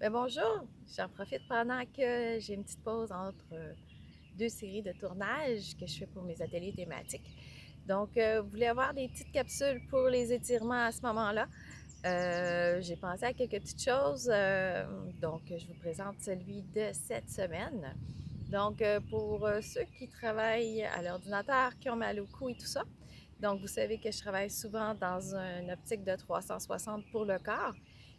Ben bonjour, j'en profite pendant que j'ai une petite pause entre deux séries de tournage que je fais pour mes ateliers thématiques. Donc, vous voulez avoir des petites capsules pour les étirements à ce moment-là. J'ai pensé à quelques petites choses, donc je vous présente celui de cette semaine. Donc, pour ceux qui travaillent à l'ordinateur, qui ont mal au cou et tout ça, donc vous savez que je travaille souvent dans une optique de 360 pour le corps.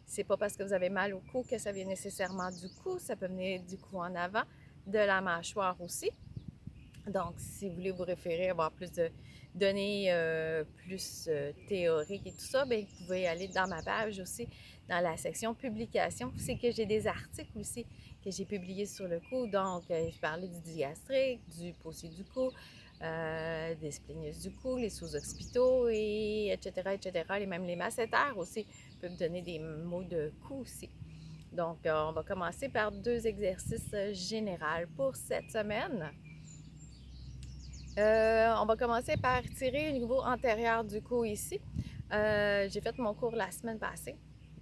C'est pas parce que vous avez mal au cou que ça vient nécessairement du cou, ça peut venir du cou en avant, de la mâchoire aussi. Donc, si vous voulez vous référer, avoir plus de données plus théoriques et tout ça, bien, vous pouvez aller dans ma page aussi, dans la section publications. C'est que j'ai des articles aussi que j'ai publiés sur le cou. Donc, je parlais du digastrique, du fossé du cou, des splénus du cou, les sous-occipitaux, et etc., etc. Et même les masséters aussi peuvent donner des maux de cou aussi. Donc, on va commencer par deux exercices généraux pour cette semaine. On va commencer par tirer au niveau antérieur du cou ici. J'ai fait mon cours la semaine passée.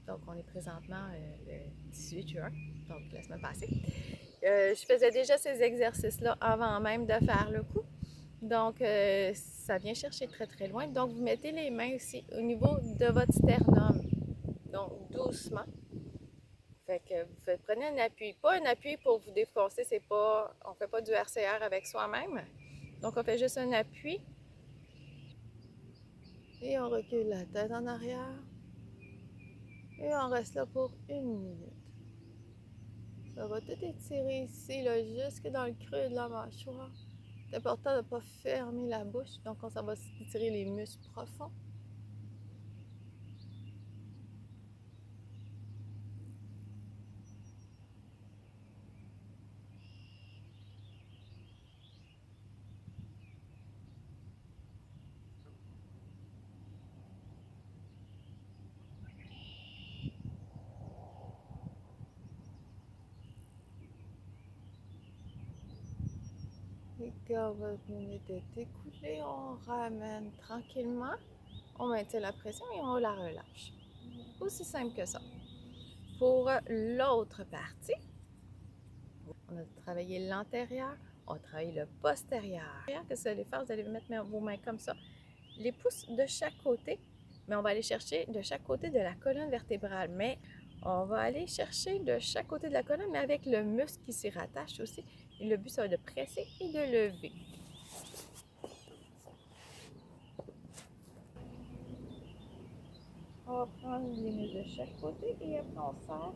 Donc, on est présentement le 18 juin, donc la semaine passée. Je faisais déjà ces exercices-là avant même de faire le cou. Donc, ça vient chercher très, très loin. Donc, vous mettez les mains aussi au niveau de votre sternum. Donc, doucement. Fait que vous prenez un appui. Pas un appui pour vous défoncer, c'est pas, on fait pas du RCR avec soi-même. Donc, on fait juste un appui et on recule la tête en arrière et on reste là pour une minute. Ça va tout étirer ici, là, jusque dans le creux de la mâchoire. C'est important de ne pas fermer la bouche, donc ça va étirer les muscles profonds. Et quand votre minute est écoulée, on ramène tranquillement, on maintient la pression et on la relâche. Aussi simple que ça. Pour l'autre partie, on a travaillé l'antérieur, on a travaillé le postérieur. Qu'est-ce que vous allez faire? Vous allez mettre vos mains comme ça, les pouces de chaque côté, mais on va aller chercher de chaque côté de la colonne vertébrale. Mais on va aller chercher de chaque côté de la colonne, mais avec le muscle qui s'y rattache aussi. Et le but, ça va être de presser et de lever. On va prendre les muscles de chaque côté et après on serre.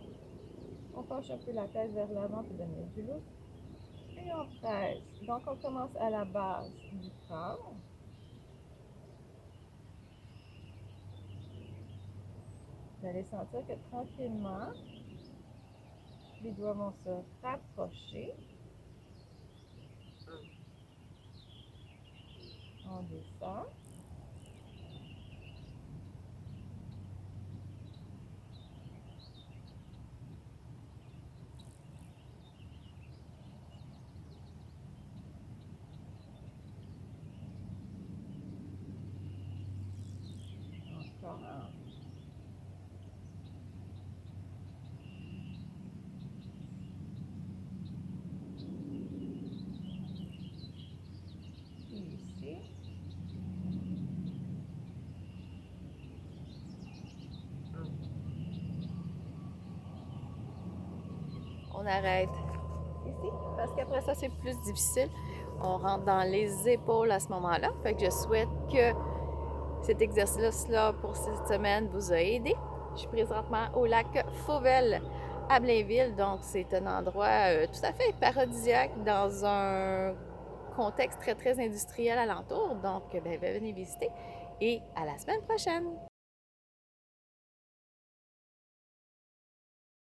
On penche un peu la tête vers l'avant pour donner du lousse. Et on presse. Donc on commence à la base du corps. Vous allez sentir que tranquillement, les doigts vont se rapprocher. On descend. Encore. Ici. On arrête ici parce qu'après ça, c'est plus difficile. On rentre dans les épaules à ce moment-là. Fait que je souhaite que cet exercice-là pour cette semaine vous a aidé. Je suis présentement au lac Fauvel à Blainville, donc c'est un endroit tout à fait paradisiaque dans un contexte très, très industriel alentour. Donc, venez visiter et à la semaine prochaine!